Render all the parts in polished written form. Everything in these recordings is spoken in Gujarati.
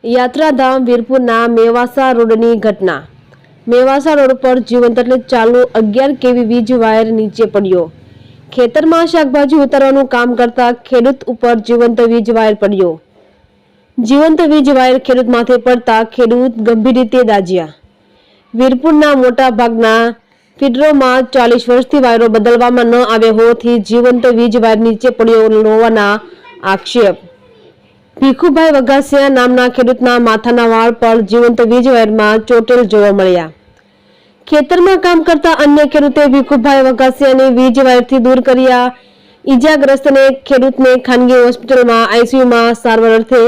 યાત્રાધામ વીરપુરના મેવાસા રોડની ઘટના। મેવાસા રોડ પર જીવંત એટલે ચાલુ 11 કેવી વીજ વાયર નીચે પડ્યો। ખેતરમાં શાકભાજી ઉતારવાનું કામ કરતા ખેડૂત ઉપર જીવંત વીજ વાયર પડ્યો। જીવંત વીજ વાયર ખેડૂત માથે પડતા ખેડૂત ગંભીર રીતે દાઝ્યા। વીરપુરના મોટા ભાગના ફીડરોમાં 40 વર્ષથી વાયરો બદલવામાં ન આવ્યા હોવાથી જીવંત વીજ વાયર નીચે પડ્યો હોવાના આક્ષેપ। ભીખુભાઈ વઘાસિયા નામના ખેડૂતના માથાના વાળ પર જીવંત વીજ વાયરમાં ચોટેલ જોવા મળ્યા। ખેતરમાં કામ કરતા અન્ય ખેડૂતે ભીખુભાઈ વઘાસિયાને વીજ વાયરથી દૂર કર્યા। ઈજાગ્રસ્તને ખેડૂતને ખાનગી હોસ્પિટલમાં આઈસીયુમાં સારવાર અર્થે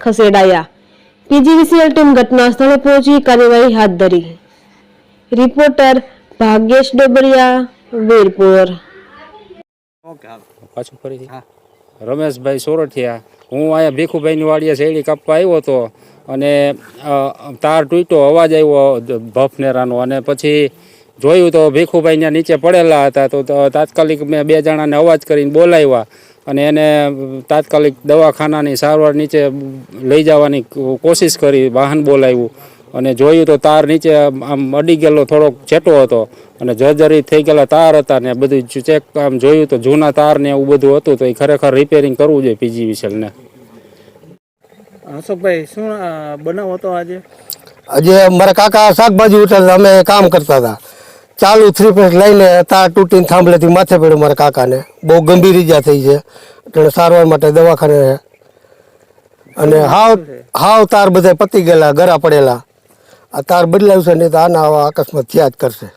ખસેડાયા। પીજીવીસીએલ ટીમ ઘટના સ્થળે પહોંચી કાર્યવાહી હાથ ધરી। રિપોર્ટર ભાગ્યેશ ડોબરિયા, વીરપુર। રમેશભાઈ સોરઠિયા। હું અહીંયા ભીખુભાઈની વાડીએ શેરડી કાપવા આવ્યો હતો અને તાર તૂટ્યો, અવાજ આવ્યો ભફનેરાનો, અને પછી જોયું તો ભીખુભાઈ ત્યાં નીચે પડેલા હતા। તો તાત્કાલિક મેં 2 જણાને અવાજ કરીને બોલાવ્યા અને એને તાત્કાલિક દવાખાનાની સારવાર નીચે લઈ જવાની કોશિશ કરી, વાહન બોલાવ્યું અને જોયું તો તાર નીચે આમ અડી ગયેલો, થોડોક છેટો હતો અને જર્જરિત થઈ ગયેલા તાર હતા ને બધું ચેક આમ જોયું તો જૂના તાર ને એવું બધું હતું। તો એ ખરેખર રિપેરિંગ કરવું જોઈએ પીજીવીસીએલને। અશોકભાઈ, શું બનાવ હતો આજે? આજે મારા કાકા શાકભાજી ઉતારતા, અમે કામ કરતા હતા, ચાલુ 3 ફેસ લઈને તાર તૂટીને થાંભલેથી માથે પડ્યો મારા કાકાને। બહુ ગંભીર ઈજા થઈ છે, એટલે સારવાર માટે દવાખાને, અને હાવ તાર બધા પતી ગયેલા, ગરા પડેલા। આ તાર બદલાવ્યું છે, નહીં તો આના આવા અકસ્માત થયા જ કરશે।